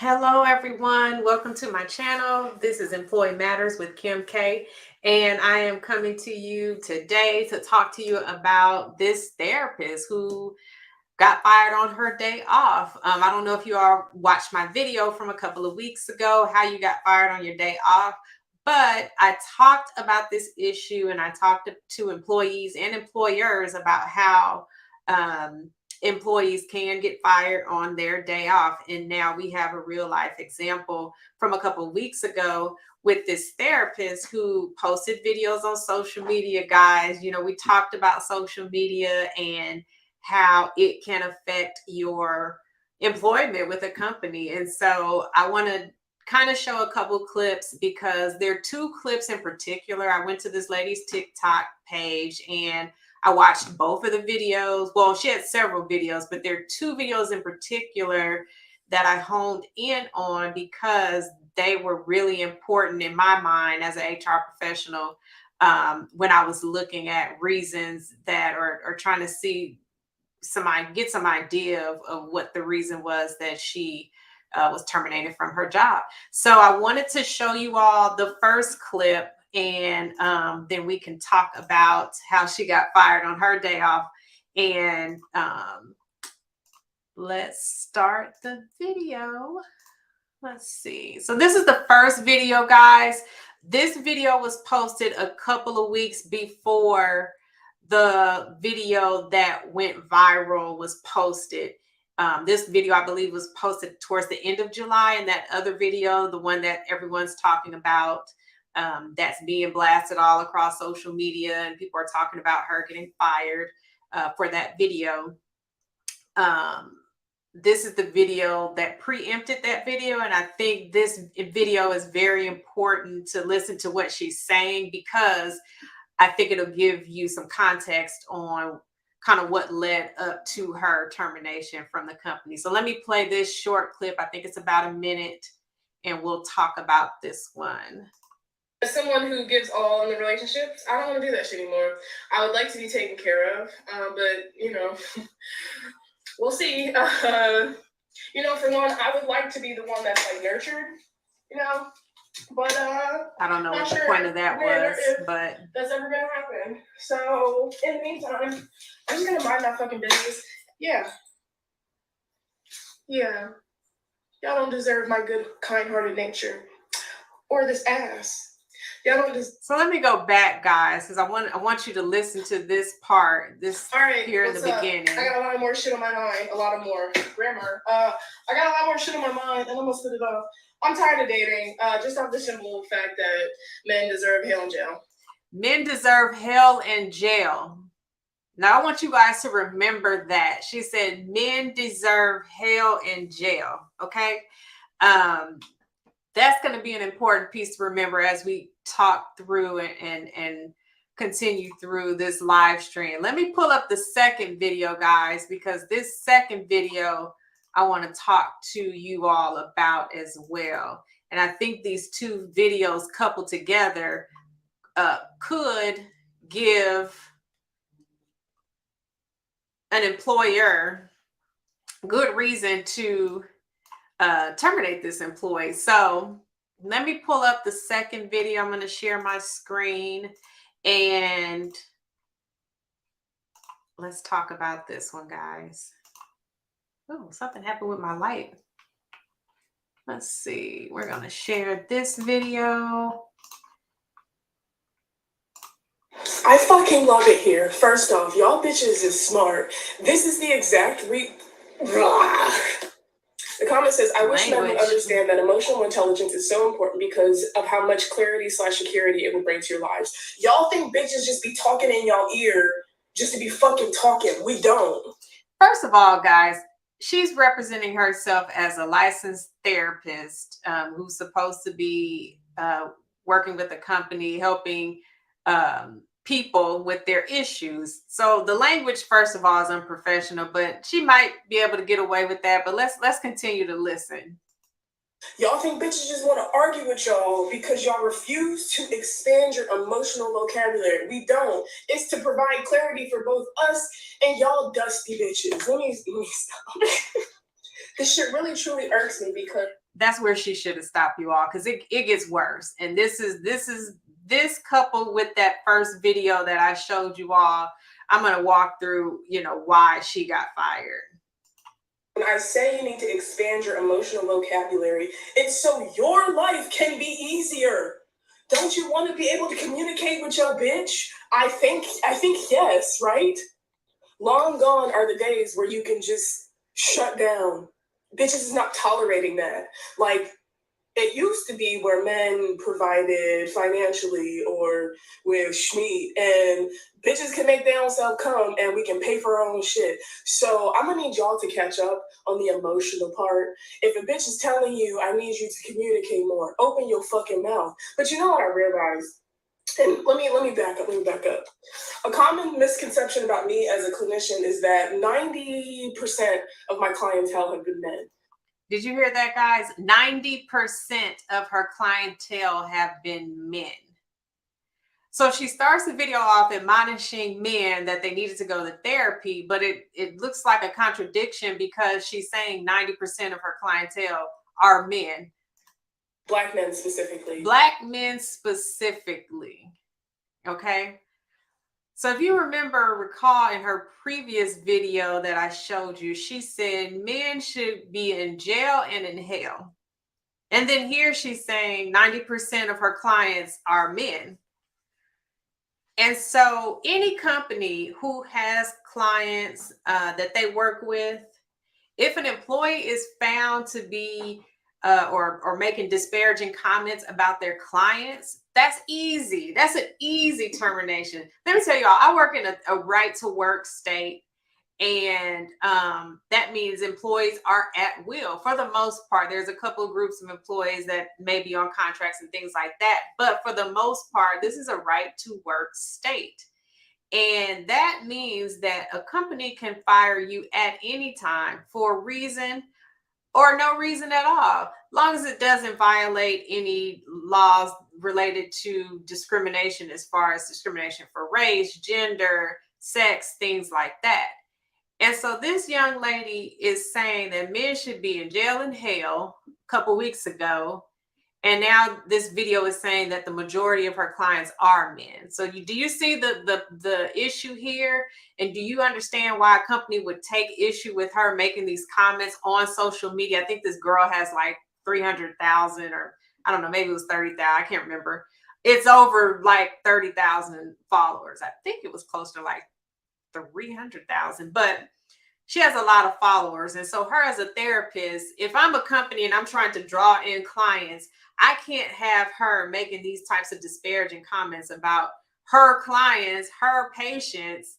Hello, everyone. Welcome to my channel. This is Employee Matters with Kim K. And I am coming to you today to talk to you about this therapist who got fired on her day off. I don't know if you all watched my video from a couple of weeks ago, how you got fired on your day off. But I talked about this issue and I talked to employees and employers about how employees can get fired on their day off. And now we have a real life example from a couple of weeks ago with this therapist who posted videos on social media, guys. You know, we talked about social media and how it can affect your employment with a company. And so I want to kind of show a couple clips because there are two clips in particular. I went to this lady's TikTok page and I watched both of the videos. Well, she had several videos, but there are two videos in particular that I honed in on because they were really important in my mind as an HR professional, when I was looking at reasons that or trying to see get some idea of what the reason was that she was terminated from her job. So I wanted to show you all the first clip, and then we can talk about how she got fired on her day off. And let's start the video. Let's see. So this is the first video, guys. This video was posted a couple of weeks before the video that went viral was posted. This video, I believe, was posted towards the end of July, and that other video, the one that everyone's talking about, that's being blasted all across social media, and people are talking about her getting fired for that video. This is the video that preempted that video, and I think this video is very important to listen to what she's saying because I think it'll give you some context on kind of what led up to her termination from the company. So let me play this short clip. I think it's about a minute, and we'll talk about this one. As someone who gives all in the relationships, I don't want to do that shit anymore. I would like to be taken care of, but you know, we'll see. You know, for one, I would like to be the one that's like nurtured, you know. But I don't know what the point of that was, but that's ever gonna happen. So in the meantime, I'm just gonna mind my fucking business. Yeah. Y'all don't deserve my good, kind-hearted nature or this ass. So let me go back, guys, because I want you to listen to this part. All right, here in the beginning. I got a lot more shit on my mind. A lot of more grammar. I got a lot more shit on my mind, and I'm gonna spit it off. I'm tired of dating. Just off the simple fact that men deserve hell in jail. Men deserve hell in jail. Now I want you guys to remember that. She said men deserve hell in jail. Okay. That's going to be an important piece to remember as we talk through and continue through this live stream. Let me pull up the second video, guys, because this second video I want to talk to you all about as well. And I think these two videos coupled together could give an employer good reason to terminate this employee. So let me pull up the second video. I'm going to share my screen and let's talk about this one, guys. Oh, something happened with my light. Let's see. We're going to share this video. I fucking love it here. First off, y'all bitches is smart. This is the exact The comment says, I wish men would understand that emotional intelligence is so important because of how much clarity/security it will bring to your lives. Y'all think bitches just be talking in y'all ear just to be fucking talking. We don't. First of all, guys, she's representing herself as a licensed therapist who's supposed to be working with a company, helping people with their issues. So the language, first of all, is unprofessional, but she might be able to get away with that. But let's continue to listen. Y'all think bitches just want to argue with y'all because y'all refuse to expand your emotional vocabulary. We don't. It's to provide clarity for both us and y'all dusty bitches. Let me stop. This shit really truly irks me because That's where she should have stopped, you all, because it gets worse. And this coupled with that first video that I showed you all, I'm going to walk through, why she got fired. When I say you need to expand your emotional vocabulary, it's so your life can be easier. Don't you want to be able to communicate with your bitch? I think yes, right? Long gone are the days where you can just shut down. Bitches is not tolerating that. Like, it used to be where men provided financially or with Schmeat, and bitches can make their own self come and we can pay for our own shit. So I'm gonna need y'all to catch up on the emotional part. If a bitch is telling you, I need you to communicate more, open your fucking mouth. But you know what I realized? And let me back up. A common misconception about me as a clinician is that 90% of my clientele have been men. Did you hear that, guys? 90% of her clientele have been men. So she starts the video off admonishing men that they needed to go to therapy, but it looks like a contradiction because she's saying 90% of her clientele are men. Black men specifically. Black men specifically. Okay. So if you recall in her previous video that I showed you, she said men should be in jail and in hell. And then here she's saying 90% of her clients are men. And so any company who has clients that they work with, if an employee is found to be or making disparaging comments about their clients, that's easy. That's an easy termination. Let me tell y'all, I work in a right to work state, and that means employees are at will for the most part. There's a couple of groups of employees that may be on contracts and things like that, but for the most part, this is a right to work state. And that means that a company can fire you at any time for a reason or no reason at all, long as it doesn't violate any laws related to discrimination, as far as discrimination for race, gender, sex, things like that. And so this young lady is saying that men should be in jail and hell a couple weeks ago. And now this video is saying that the majority of her clients are men. So do you see the issue here? And do you understand why a company would take issue with her making these comments on social media? I think this girl has like 300,000, or I don't know, maybe it was 30,000. I can't remember. It's over like 30,000 followers. I think it was close to like 300,000, but she has a lot of followers. And so her as a therapist, if I'm a company and I'm trying to draw in clients, I can't have her making these types of disparaging comments about her clients, her patients.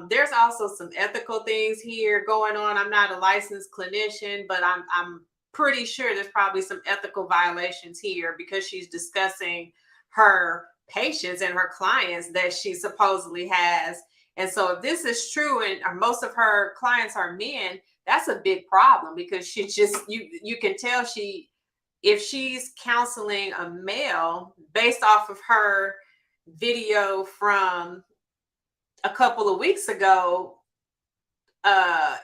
There's also some ethical things here going on. I'm not a licensed clinician, but I'm pretty sure there's probably some ethical violations here because she's discussing her patients and her clients that she supposedly has. And so if this is true and most of her clients are men, that's a big problem, because she just, you can tell if she's counseling a male based off of her video from a couple of weeks ago,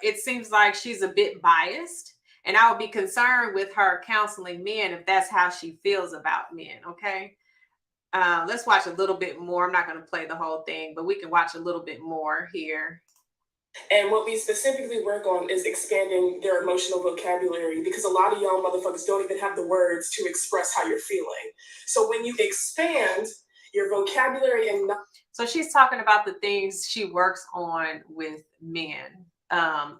it seems like she's a bit biased. And I would be concerned with her counseling men if that's how she feels about men. Okay. Let's watch a little bit more. I'm not going to play the whole thing, but we can watch a little bit more here. And what we specifically work on is expanding their emotional vocabulary, because a lot of y'all motherfuckers don't even have the words to express how you're feeling. So when you expand your vocabulary and so she's talking about the things she works on with men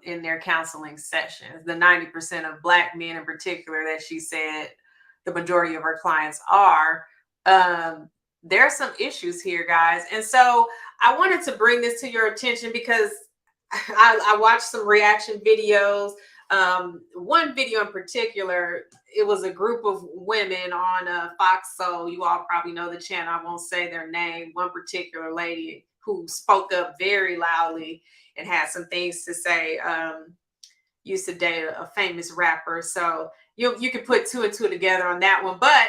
in their counseling sessions, the 90% of Black men in particular that she said the majority of her clients are. There are some issues here, guys. And so I wanted to bring this to your attention because I watched some reaction videos. One video in particular, it was a group of women on Fox Soul. You all probably know the channel. I won't say their name. One particular lady who spoke up very loudly and had some things to say. Used to date a famous rapper. So you can put two and two together on that one. But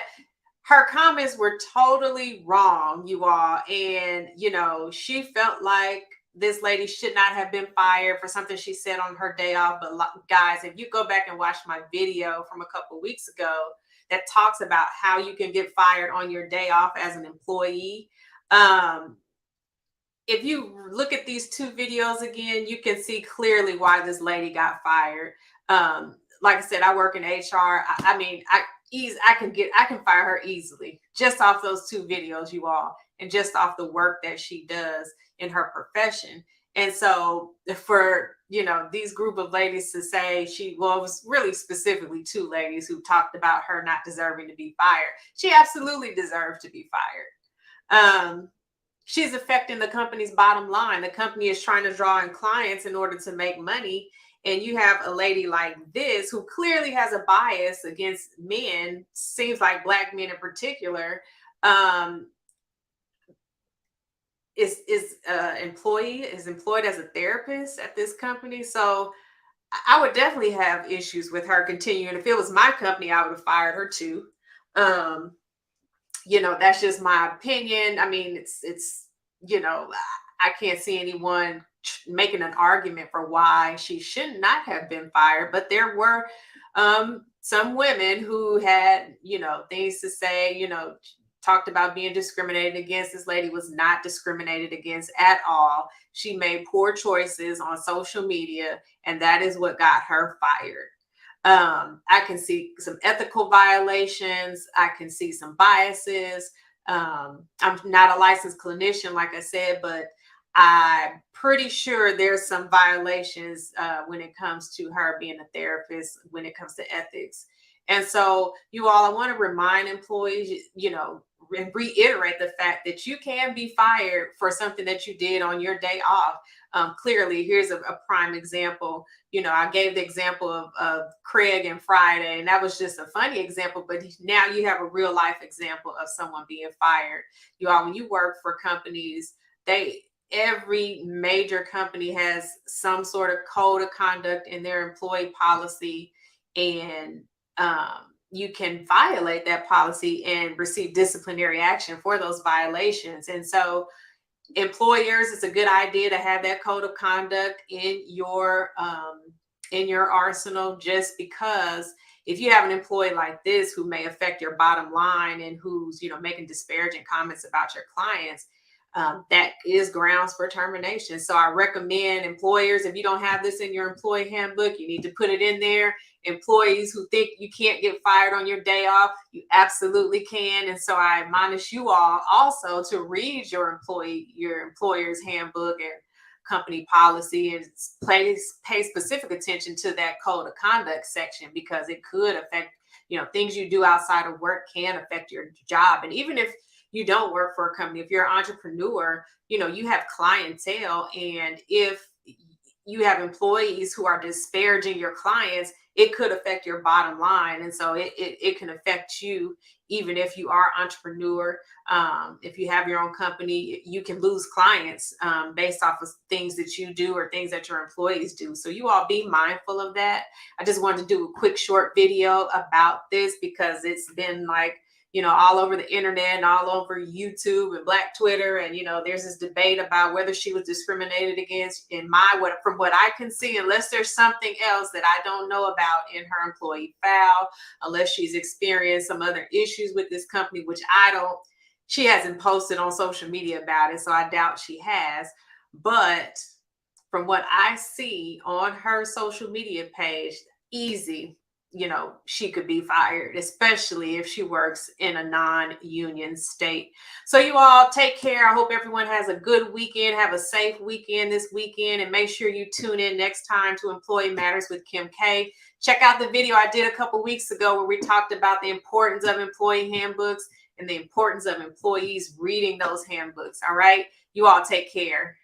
her comments were totally wrong, you all. And, she felt like this lady should not have been fired for something she said on her day off. But guys, if you go back and watch my video from a couple weeks ago that talks about how you can get fired on your day off as an employee, if you look at these two videos again, you can see clearly why this lady got fired. Like I said, I work in HR. I can fire her easily just off those two videos, you all, and just off the work that she does in her profession. And so for, these group of ladies to say it was really specifically two ladies who talked about her not deserving to be fired. She absolutely deserved to be fired. She's affecting the company's bottom line. The company is trying to draw in clients in order to make money. And you have a lady like this who clearly has a bias against men, seems like Black men in particular, is employed as a therapist at this company. So I would definitely have issues with her continuing. If it was my company, I would have fired her too. That's just my opinion. I mean, it's I can't see anyone making an argument for why she should not have been fired, but there were some women who had things to say, talked about being discriminated against. This lady was not discriminated against at all. She made poor choices on social media, and that is what got her fired. I can see some ethical violations. I can see some biases. I'm not a licensed clinician, like I said, but I'm pretty sure there's some violations when it comes to her being a therapist, when it comes to ethics. And so, you all, I want to remind employees, and reiterate the fact that you can be fired for something that you did on your day off. Clearly, here's a prime example. I gave the example of Craig and Friday, and that was just a funny example, but now you have a real life example of someone being fired. You all, when you work for companies, every major company has some sort of code of conduct in their employee policy, and you can violate that policy and receive disciplinary action for those violations. And so employers, it's a good idea to have that code of conduct in your arsenal, just because if you have an employee like this who may affect your bottom line and who's making disparaging comments about your clients, that is grounds for termination. So I recommend employers, if you don't have this in your employee handbook, you need to put it in there. Employees who think you can't get fired on your day off, you absolutely can. And so I admonish you all also to read your employer's handbook and company policy, and pay specific attention to that code of conduct section, because it could affect, things you do outside of work can affect your job. And even if you don't work for a company, if you're an entrepreneur, you have clientele, and if you have employees who are disparaging your clients, it could affect your bottom line. And so it can affect you, even if you are an entrepreneur. If you have your own company, you can lose clients based off of things that you do or things that your employees do. So you all be mindful of that. I just wanted to do a quick short video about this because it's been all over the internet and all over YouTube and Black Twitter. And, there's this debate about whether she was discriminated against. From what I can see, unless there's something else that I don't know about in her employee file, unless she's experienced some other issues with this company, which she hasn't posted on social media about it. So I doubt she has. But from what I see on her social media page, easy, she could be fired, especially if she works in a non-union state. So you all take care. I hope everyone has a good weekend. Have a safe weekend this weekend, and make sure you tune in next time to Employee Matters with Kim K. Check out the video I did a couple weeks ago where we talked about the importance of employee handbooks and the importance of employees reading those handbooks. All right. You all take care.